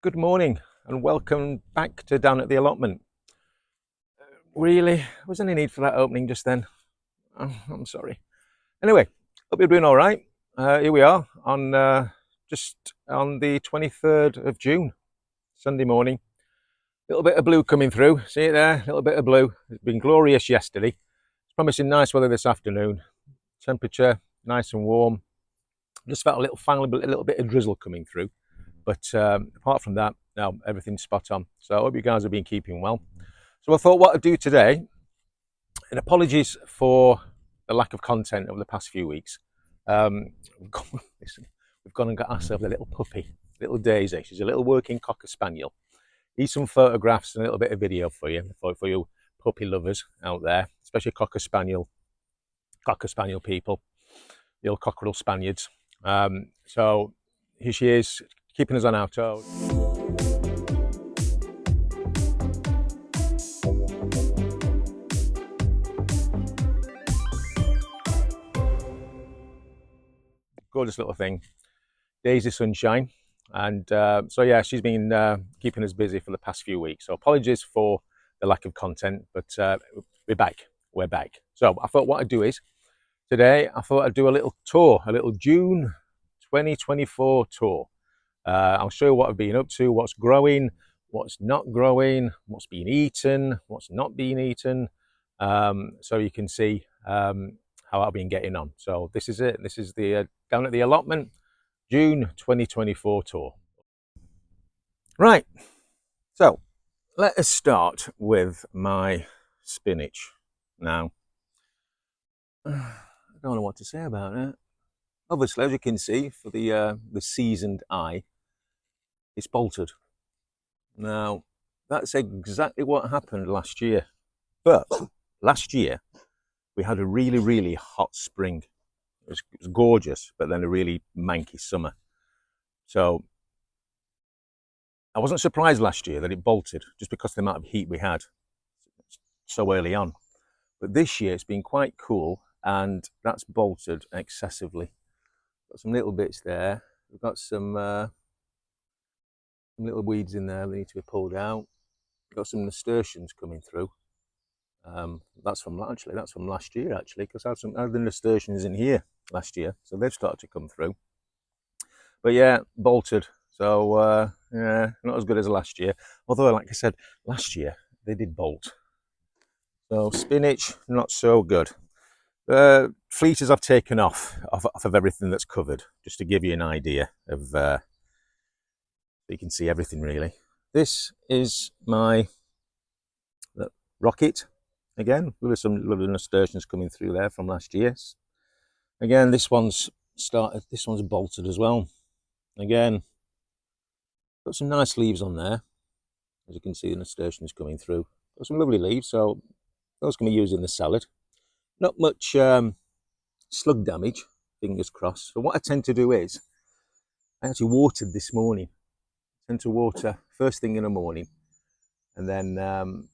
Good morning and welcome back to Down at the Allotment. Really, was any need for that opening just then? Oh, I'm sorry. Anyway, hope you're doing all right. Here we are on just on the 23rd of June, Sunday morning. A little bit of blue coming through. See it there? A little bit of blue. It's been glorious yesterday. It's promising nice weather this afternoon. Temperature nice and warm. Just felt a little bit of drizzle coming through. But apart from that, no, everything's spot on. So I hope you guys have been keeping well. So I thought what I'd do today, and apologies for the lack of content over the past few weeks. Listen, we've gone and got ourselves a little puppy, little Daisy. She's a little working Cocker Spaniel. Here's some photographs and a little bit of video for you puppy lovers out there, especially Cocker Spaniel people, the old cockerel Spaniards. So here she is, keeping us on our toes. Gorgeous little thing, Daisy Sunshine. And so yeah, she's been keeping us busy for the past few weeks. So apologies for the lack of content, but we're back. So I thought what I'd do is, today I thought I'd do a little tour, a little June 2024 tour. I'll show you what I've been up to, what's growing, what's not growing, what's been eaten, what's not been eaten, so you can see how I've been getting on. So this is it. This is the Down at the Allotment June 2024 tour. Right, so let us start with my spinach. Now, I don't know what to say about it. Obviously, as you can see, for the seasoned eye, it's bolted. Now, that's exactly what happened last year. But last year, we had a really, really hot spring. It was gorgeous, but then a really manky summer. So I wasn't surprised last year that it bolted, just because of the amount of heat we had so early on. But this year, it's been quite cool, and that's bolted excessively. Got some little bits there. We've got some little weeds in there that need to be pulled out. We've got some nasturtiums coming through. That's from last year actually, because I had the nasturtiums in here last year, so they've started to come through. But yeah, bolted. So yeah, not as good as last year. Although, like I said, last year they did bolt. So spinach, not so good. Fleeces I've taken off of everything that's covered, just to give you an idea of, so you can see everything really. This is my rocket. Again, with some lovely nasturtiums coming through there from last year. Again, this one's bolted as well. Again, got some nice leaves on there. As you can see, the nasturtiums coming through. Got some lovely leaves, so those can be used in the salad. Not much slug damage, fingers crossed. So what I tend to do is, I actually watered this morning. I tend to water first thing in the morning, and then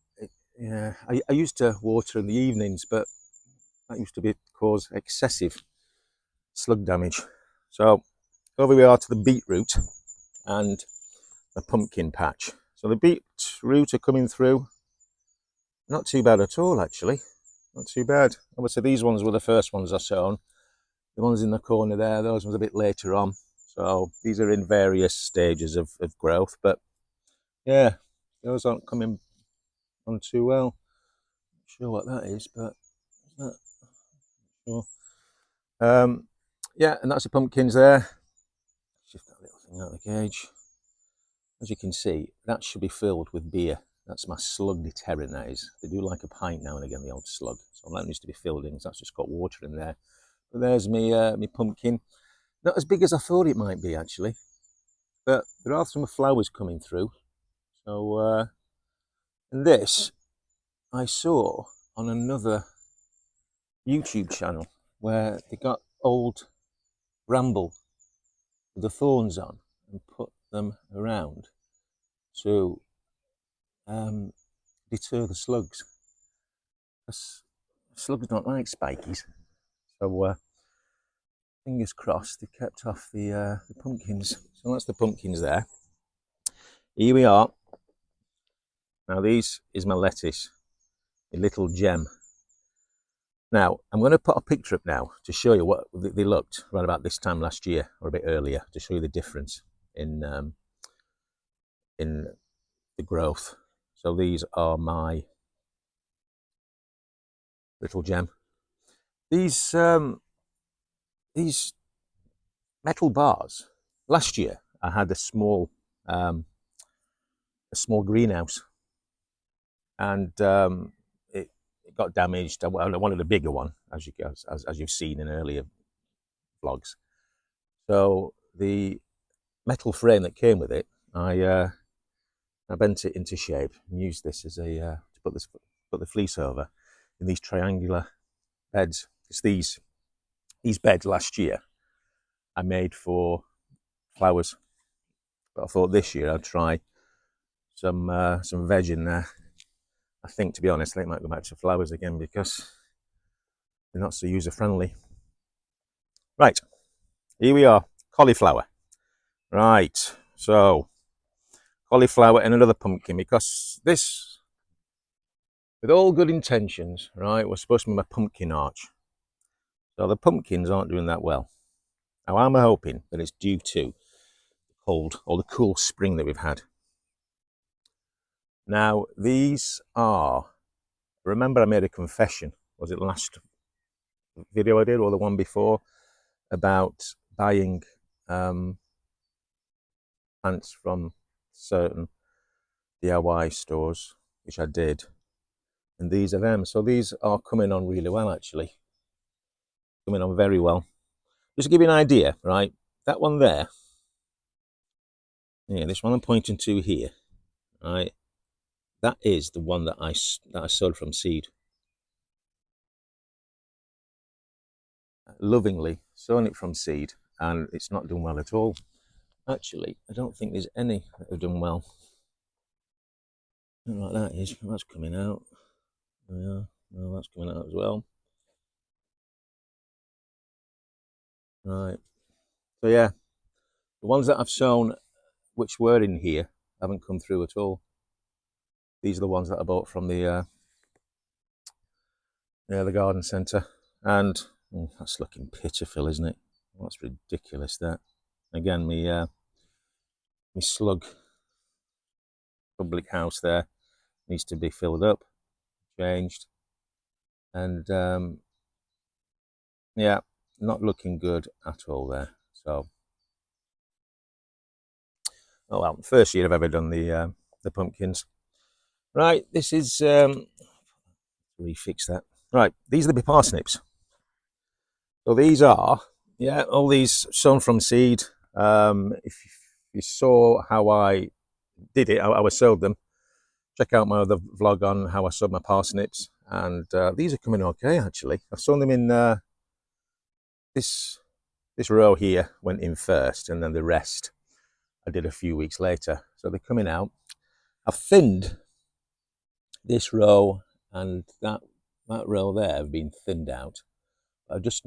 yeah, I used to water in the evenings, but that used to cause excessive slug damage. So over we are to the beetroot and the pumpkin patch. So the beetroot are coming through. Not too bad at all, actually. Not too bad. Obviously, these ones were the first ones I sown. The ones in the corner there, those ones a bit later on. So these are in various stages of growth. But yeah, those aren't coming on too well. Not sure what that is, but that, sure. Yeah, and that's the pumpkins there. Shift that little thing out of the cage. As you can see, that should be filled with beer. That's my slug deterrent, that is. They do like a pint now and again, the old slug. So that needs to be filled in, so that's just got water in there. But there's me pumpkin. Not as big as I thought it might be, actually. But there are some flowers coming through. So, and this I saw on another YouTube channel where they got old bramble with the thorns on and put them around to deter the slugs. Because slugs don't like spikies. So fingers crossed they kept off the pumpkins. So that's the pumpkins there. here we are. Now this is my lettuce, a little gem. Now I'm going to put a picture up now to show you what they looked right about this time last year or a bit earlier, to show you the difference in the growth. So these are my little gem. These metal bars. Last year I had a small greenhouse, and it got damaged. I wanted a bigger one, as you've seen in earlier vlogs. So the metal frame that came with it, I bent it into shape and used this as a to put the fleece over in these triangular beds. It's these beds last year I made for flowers, but I thought this year I'd try some veg in there. I think, to be honest, I think I might go back to flowers again because they're not so user friendly. Right, here we are, cauliflower. Right, so cauliflower and another pumpkin, because this, with all good intentions, right, was supposed to be my pumpkin arch. So the pumpkins aren't doing that well. Now I'm hoping that it's due to the cold or the cool spring that we've had. Now these are, remember I made a confession, was it last video I did or the one before, about buying plants from certain DIY stores, which I did, and these are them. So these are coming on really well, actually, coming on very well. Just to give you an idea, right, that one there, yeah, this one I'm pointing to here, right, that is the one that I sowed from seed. Lovingly sowing it from seed, and it's not done well at all. Actually, I don't think there's any that have done well. Like that is, that's coming out. Yeah, no, that's coming out as well. Right. So yeah, the ones that I've sown, which were in here, haven't come through at all. These are the ones that I bought from the garden centre, and that's looking pitiful, isn't it? That's ridiculous. That again, me slug public house there needs to be filled up, changed, and yeah, not looking good at all there. So, oh well, first year I've ever done the pumpkins. Right, this is refix that. Right, these are the parsnips. So these are, yeah, all these sown from seed. If you saw how I did it, how I sowed them, check out my other vlog on how I sowed my parsnips. And these are coming okay, actually. I've sown them in this row here went in first, and then the rest I did a few weeks later. So they're coming out. I've thinned this row, and that row there have been thinned out. I just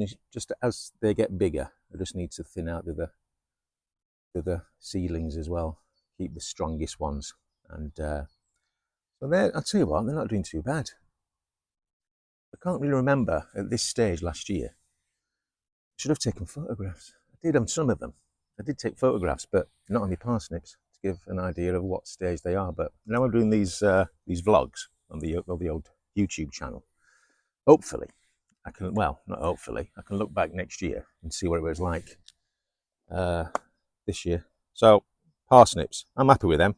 as they get bigger, I just need to thin out the seedlings as well. Keep the strongest ones, and so I'll tell you what, they're not doing too bad. I can't really remember at this stage last year. I should have taken photographs. I did on some of them. I did take photographs, but not on my parsnips, to give an idea of what stage they are. But now I'm doing these vlogs on the old YouTube channel. Hopefully, I can, well, not hopefully, I can look back next year and see what it was like this year. So, parsnips, I'm happy with them.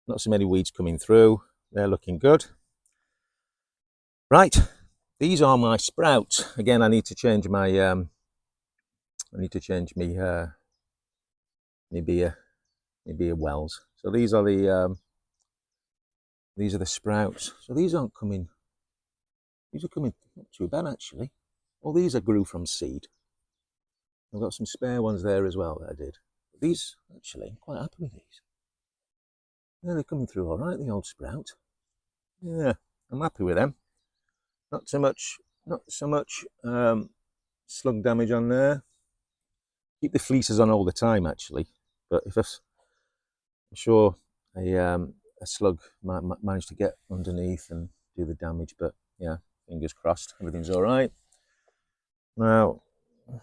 Not so many weeds coming through. They're looking good. Right, these are my sprouts. Again, I need to change my beer wells. So these are the sprouts. So these aren't coming. These are coming not too bad, actually. All these I grew from seed. I've got some spare ones there as well that I did. But these, actually, I'm quite happy with these. Yeah, they're coming through all right, the old sprout. Yeah, I'm happy with them. Not so much slug damage on there. Keep the fleeces on all the time, actually. But I'm sure a slug managed to get underneath and do the damage, but yeah, fingers crossed, everything's all right. Now, I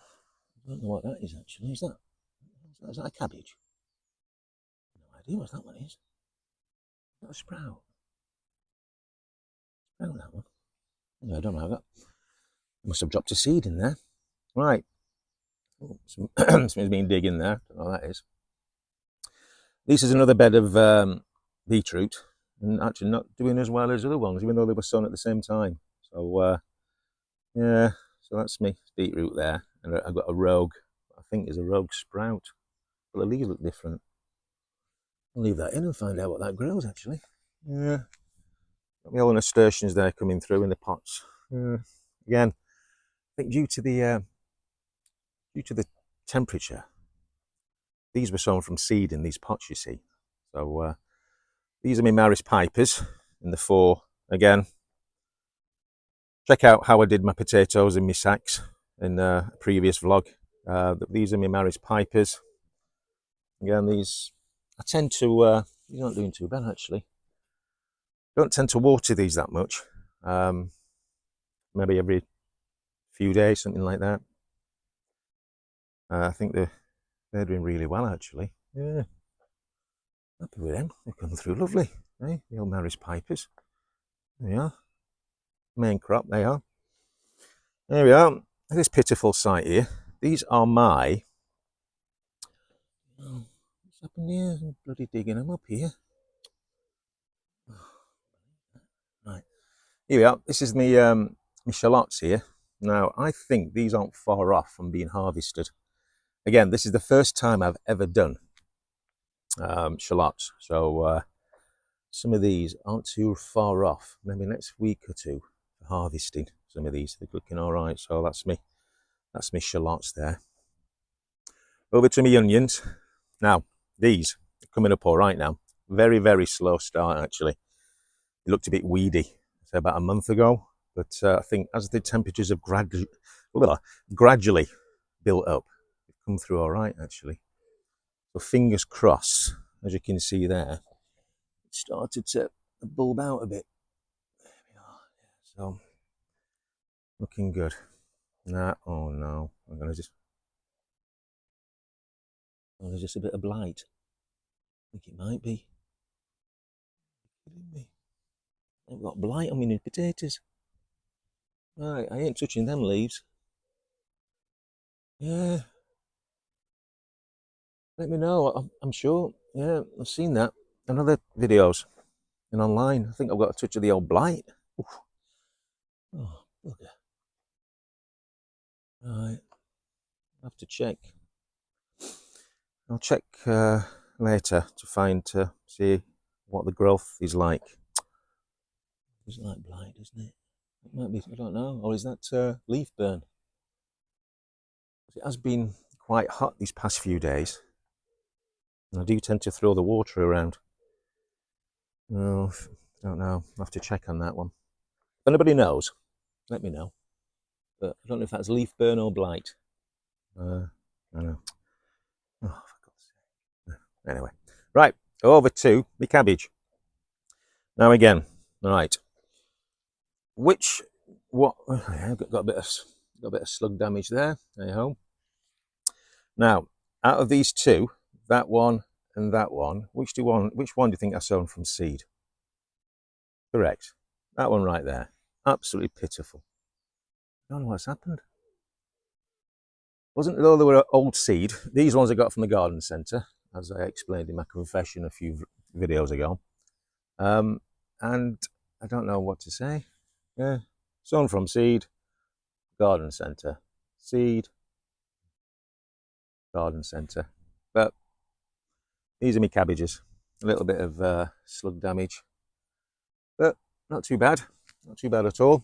don't know what that is actually. Is that a cabbage? No idea what that one is. Is that a sprout? Sprout, that one. No, I don't know that. Must have dropped a seed in there. Right. Oh, something's been digging there. Don't know what that is. This is another bed of beetroot, and actually not doing as well as other ones, even though they were sown at the same time. So yeah, so that's me beetroot there, and I've got a rogue. I think is a rogue sprout, but the leaves look different. I'll leave that in and find out what that grows actually. Yeah, got my own nasturtiums there coming through in the pots. Again, I think due to the temperature, these were sown from seed in these pots, you see. So these are my Maris Pipers in the 4. Again, check out how I did my potatoes in my sacks in a previous vlog. These are my Maris Pipers. Again, these I tend to these aren't doing too bad actually. Don't tend to water these that much. Maybe every few days, something like that. I think they're doing really well actually. Yeah, happy with them. They've come through lovely. Eh? The old Maris Pipers. There we are. Main crop, they are. There we are. This pitiful sight here. These are my. Oh, what's happened here? I'm bloody digging them up here. Right. Here we are. This is my shallots here. Now, I think these aren't far off from being harvested. Again, this is the first time I've ever done shallots. So some of these aren't too far off. Maybe next week or two for harvesting. Some of these, they're looking all right. So that's me shallots there. Over to my onions. Now, these are coming up all right now. Very, very slow start actually. It looked a bit weedy, say about a month ago. But I think as the temperatures have gradually built up, they've come through all right actually. So fingers crossed, as you can see there, it started to bulb out a bit. There we are. So looking good. Nah, oh no, there's just a bit of blight. I think it might be. I've got blight on my new potatoes. Right, I ain't touching them leaves. Yeah. Let me know. I'm sure. Yeah, I've seen that in other videos and online. I think I've got a touch of the old blight. Oof. Oh, bugger. Right. I'll have to check. I'll check later to see what the growth is like. It's like blight, isn't it? It might be, I don't know. Or is that leaf burn? It has been quite hot these past few days. And I do tend to throw the water around. Oh, I don't know. I'll have to check on that one. If anybody knows, let me know. But I don't know if that's leaf burn or blight. I know. Oh, for God's sake. Anyway, right, over to the cabbage. Now again, right. I've got a bit of slug damage there. Hey ho. Now, out of these two, that one and that one, which one do you think I sown from seed? Correct. That one right there. Absolutely pitiful. I don't know what's happened. Wasn't though they were old seed. These ones I got from the garden centre, as I explained in my confession a few videos ago. And I don't know what to say. Yeah, sown from seed, garden centre, seed, garden centre. But these are my cabbages. A little bit of slug damage, but not too bad. Not too bad at all.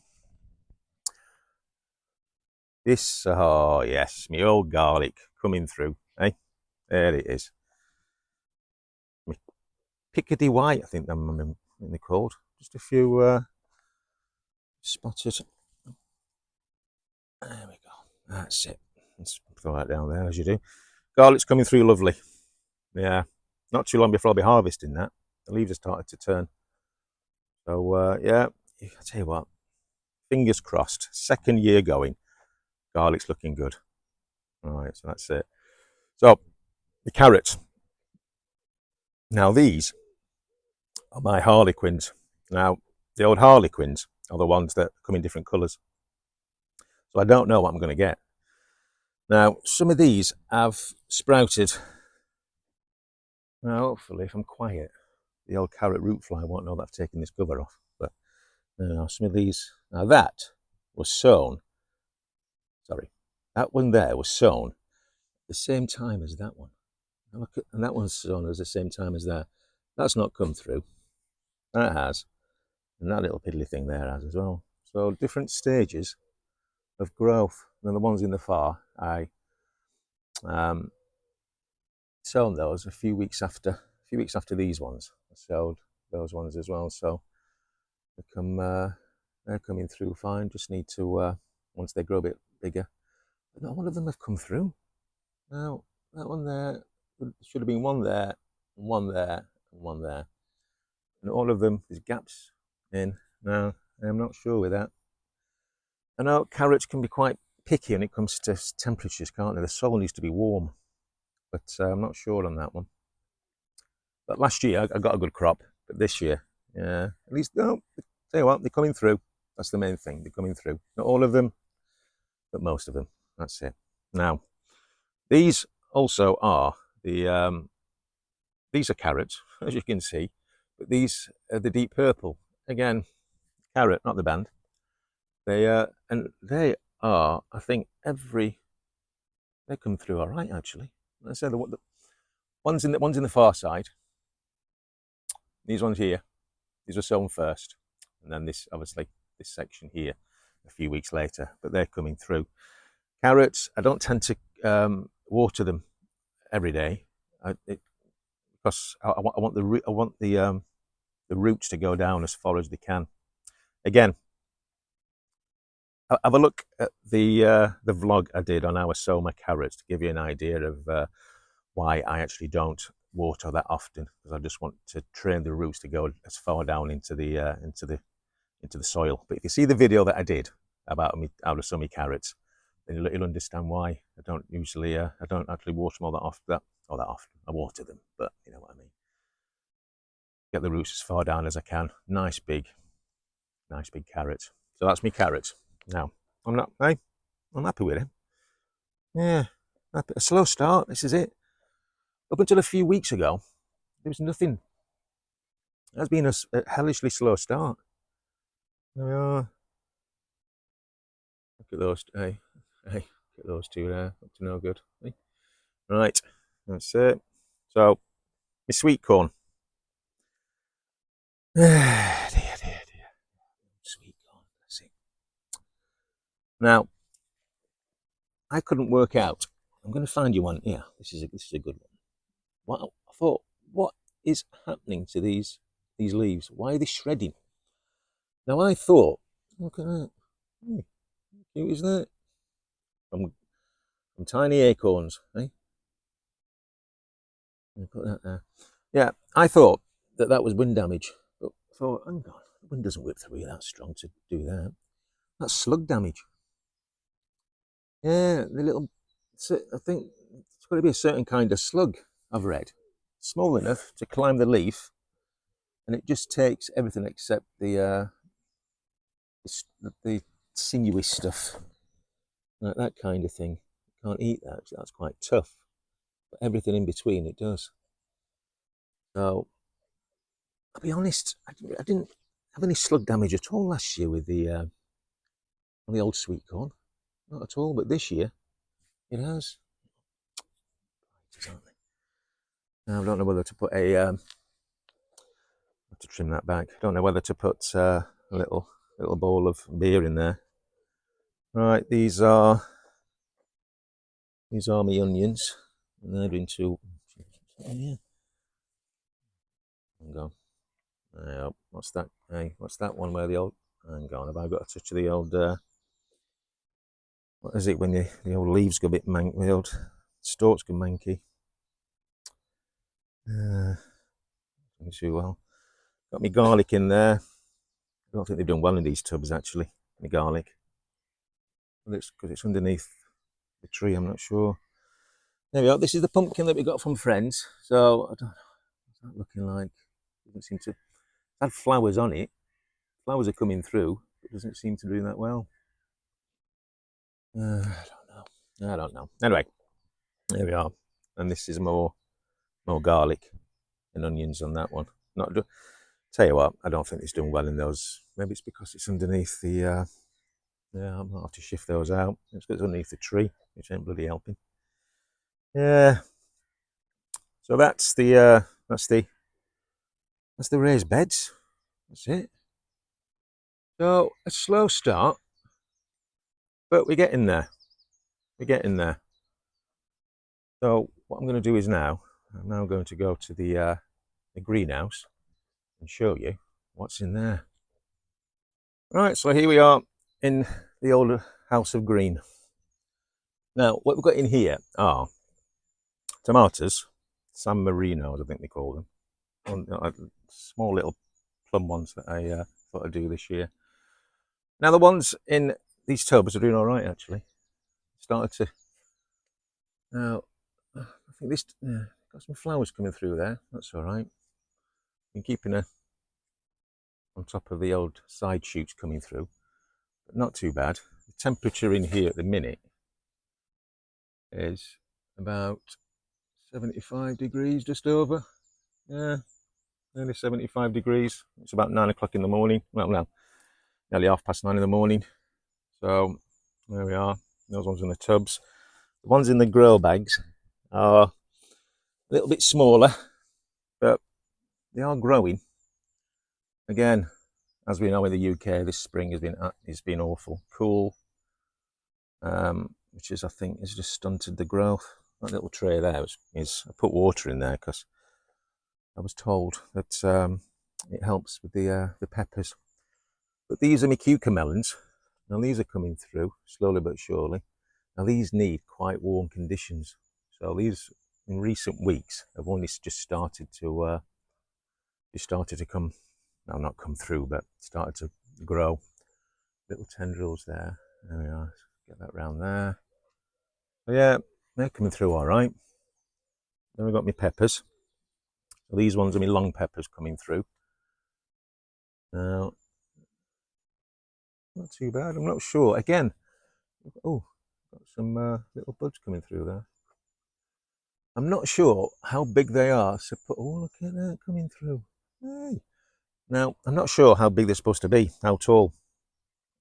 This, oh yes, my old garlic coming through. Eh? There it is. Picardy white, I think they're called. Just a few spotted. There we go. That's it. Let's throw that down there as you do. Garlic's coming through lovely. Yeah. Not too long before I'll be harvesting that. The leaves have started to turn. So yeah, I tell you what, fingers crossed. Second year going, garlic's looking good. All right, so that's it. So the carrots. Now these are my harlequins. Now the old harlequins are the ones that come in different colours. So I don't know what I'm going to get. Now some of these have sprouted. Now hopefully, if I'm quiet, the old carrot root fly won't know that I've taken this cover off. But some of these. Now that was sown. Sorry, that one there was sown the same time as that one. And look at, and that one's sown at the same time as that. That's not come through. That has, and that little piddly thing there has as well. So different stages of growth. And the ones in the far, I sown those a few weeks after these ones. I sowed those ones as well. So they're coming through fine. Just need to once they grow a bit bigger. But not one of them have come through. Now that one there should have been one there, and one there, and one there, and all of them there's gaps in. Now I'm not sure with that. I know carrots can be quite picky when it comes to temperatures, can't they? The soil needs to be warm, but I'm not sure on that one. But last year I got a good crop, but this year, yeah, at least no. Tell you what, they're coming through. That's the main thing. They're coming through. Not all of them, but most of them. That's it. Now, these also are the these are carrots, as you can see, but these are the deep purple. Again, carrot, not the band. They and they are, I think, they come through all right actually. Let's say the ones in the far side. These ones here, these were sown first, and then this obviously this section here a few weeks later. But they're coming through. Carrots, I don't tend to water them every day, because I want the roots to go down as far as they can. Again, have a look at the vlog I did on our soma carrots to give you an idea of why I actually don't water that often, because I just want to train the roots to go as far down into the soil. But if you see the video that I did about how to sow my carrots, then you'll understand why I don't usually I don't actually water them all that often. I water them, but you know what I mean. Get the roots as far down as I can. Nice big carrot. So that's me carrots. Now I'm happy with it. Yeah, a slow start. This is it. Up until a few weeks ago, there was nothing. It has been a hellishly slow start. There we are. Look at those. Hey, look at those two there. Up to no good. Hey. Right, that's it. So, my sweet corn. Dear. Sweet corn. Let's see. Now, I couldn't work out. I'm going to find you one. Yeah, this is a good one. Well, I thought, what is happening to these leaves? Why are they shredding? Now I thought, look at that. How cute is that? From tiny acorns, eh? Put that there. Yeah, I thought that was wind damage. But I thought, hang on, the wind doesn't whip through here that strong to do that. That's slug damage. Yeah, the little, I think it's got to be a certain kind of slug, I've read. Small enough to climb the leaf, and it just takes everything except the sinewy stuff, like that kind of thing. You can't eat that, that's quite tough. But everything in between it does. So, I'll be honest, I didn't have any slug damage at all last year with the old sweet corn. Not at all, but this year it has. Now, I don't know whether to put a have to trim that back. I don't know whether to put a little bowl of beer in there. Right, these are my onions, and they're been too. Yeah. Hang on. What's that? Hey, what's that one where the old? Hang on, have I got a touch of the old? What is it when the old leaves go a bit manky? The old stalks go manky. Too well. Got my garlic in there. I don't think they've done well in these tubs actually, my garlic. Because it's underneath the tree, I'm not sure. There we go. This is the pumpkin that we got from friends. So I don't know what's that looking like. Doesn't seem to have flowers on it. Flowers are coming through. It doesn't seem to do that well. I don't know. Anyway, there we are. And this is more garlic and onions on that one. Not tell you what, I don't think it's done well in those. Maybe it's because it's underneath the. Yeah, I might have to shift those out. It's because it's underneath the tree, which ain't bloody helping. Yeah. So that's the raised beds. That's it. So a slow start, but we're getting there. We're getting there. So what I'm going to do is I'm now going to go to the greenhouse and show you what's in there. Right, so here we are in the old house of green. Now, what we've got in here are tomatoes, San Marinos, I think they call them. Small little plum ones that I thought I'd do this year. Now, the ones in these tubs are doing all right, actually. Started to. Now, I think this got some flowers coming through there. That's all right. Been keeping her on top of the old side shoots coming through, but not too bad. The temperature in here at the minute is about 75 degrees, just over. Yeah, nearly 75 degrees. It's about 9 o'clock in the morning. Well, no, nearly 9:30 in the morning. So there we are. Those ones in the tubs. The ones in the grow bags are a little bit smaller, but they are growing. Again, as we know in the UK, this spring has been awful. Cool, which is, I think, has just stunted the growth. That little tray there is I put water in there because I was told that it helps with the peppers. But these are my cucumber melons. Now these are coming through slowly but surely. Now these need quite warm conditions. So these, in recent weeks, have only just started to come. Well, not come through, but started to grow. Little tendrils there. There we are. Get that round there. So yeah, they're coming through all right. Then we've got my peppers. So these ones are my long peppers coming through. Now, not too bad. I'm not sure. Again, oh, got some little buds coming through there. I'm not sure how big they are. So look at that coming through. Hey. Now, I'm not sure how big they're supposed to be, how tall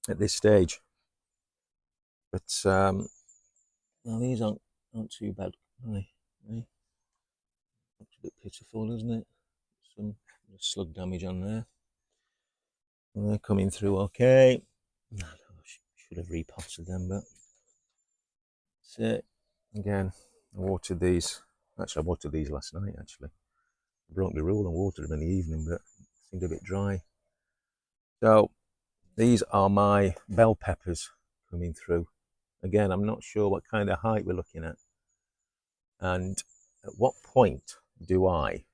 at this stage. But now these aren't too bad, are they? Looks a bit pitiful, isn't it? Some slug damage on there. And they're coming through okay. I should have repotted them, but that's it. Again, I watered these. Actually, I watered these last night, actually. I broke the rule and watered them in the evening, but it seemed a bit dry. So, these are my bell peppers coming through. Again, I'm not sure what kind of height we're looking at. And at what point do I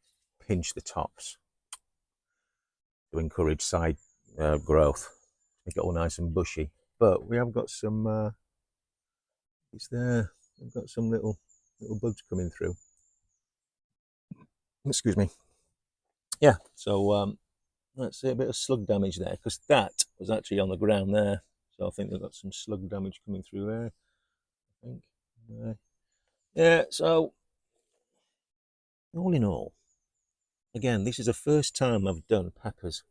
pinch the tops to encourage side growth, make it all nice and bushy? But we have got some. It's there. We've got some little buds coming through. Excuse me. Yeah. So let's see a bit of slug damage there, because that was actually on the ground there. So I think they've got some slug damage coming through there. I think. Yeah. So all in all, again, this is the first time I've done peppers.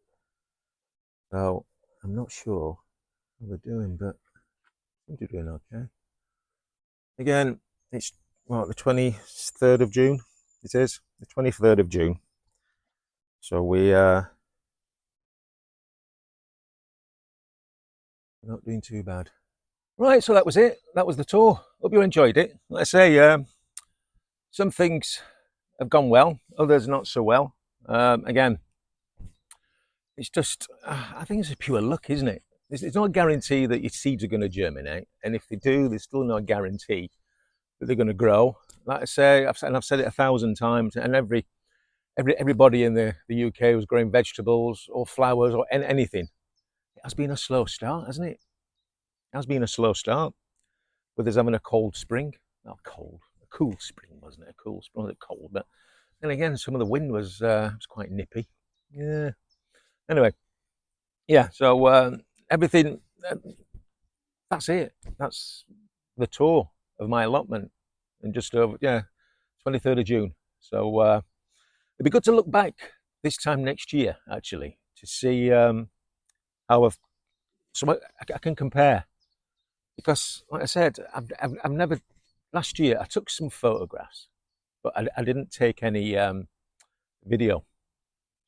So I'm not sure how they're doing, but I think they're doing okay. Again, it's the 23rd of June. It is the 23rd of June. So we're not doing too bad. Right, so that was it. That was the tour. Hope you enjoyed it. Let's say some things have gone well, others not so well. Again, it's just, I think it's a pure luck, isn't it? There's no guarantee that your seeds are going to germinate, and if they do, there's still no guarantee that they're going to grow. Like I say, I've said it 1,000 times, and every everybody in the UK was growing vegetables or flowers or anything. It has been a slow start, hasn't it? It has been a slow start, with us having a cold spring. Not cold, a cool spring, wasn't it? A cool spring, wasn't it cold? But then again, some of the wind was quite nippy. Yeah. Anyway, yeah. So everything. That's it. That's the tour of my allotment, and just over 23rd of June. So it'd be good to look back this time next year, actually, to see how I can compare. Because, like I said, I've never. Last year, I took some photographs, but I didn't take any video.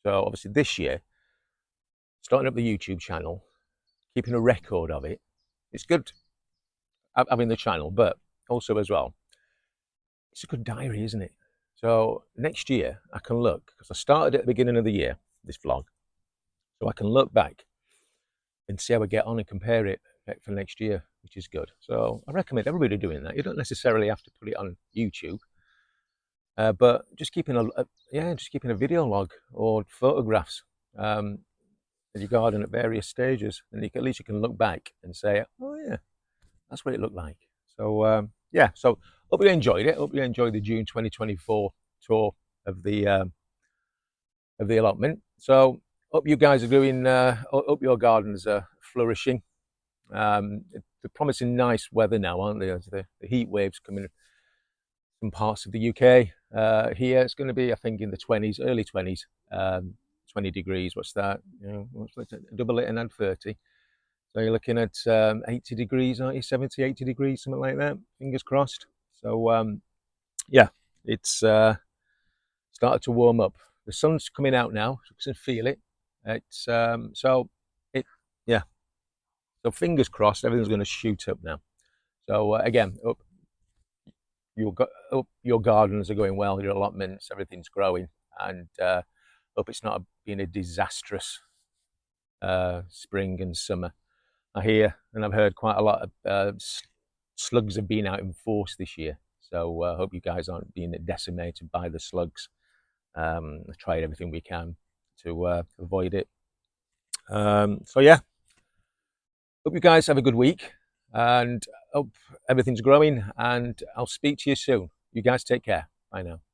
So obviously, this year, starting up the YouTube channel, keeping a record of it, it's good having the channel, but also as well, it's a good diary, isn't it? So next year, I can look, because I started at the beginning of the year, this vlog, so I can look back and see how I get on and compare it for next year, which is good. So I recommend everybody doing that. You don't necessarily have to put it on YouTube, but just keeping a video log or photographs of your garden at various stages, and at least you can look back and say, oh yeah, that's what it looked like. So yeah, so hope you enjoyed it. Hope you enjoyed the June 2024 tour of the allotment. So hope you guys are doing. Hope your gardens are flourishing. They're promising nice weather now, aren't they? The heat waves coming from parts of the UK. Here it's going to be, I think, in the 20s, early 20s, 20 degrees. What's that? Double it and add 30. So you're looking at 80 degrees, aren't you? 70, 80 degrees, something like that. Fingers crossed. So yeah, it's started to warm up. The sun's coming out now, so you can feel it. It's yeah. So fingers crossed, everything's going to shoot up now. So again, hope your gardens are going well, your allotments, everything's growing, and hope it's not been a disastrous spring and summer. I hear and I've heard quite a lot of slugs have been out in force this year. So I hope you guys aren't being decimated by the slugs. Tried everything we can to avoid it. So yeah, hope you guys have a good week, and hope everything's growing, and I'll speak to you soon. You guys take care. Bye now.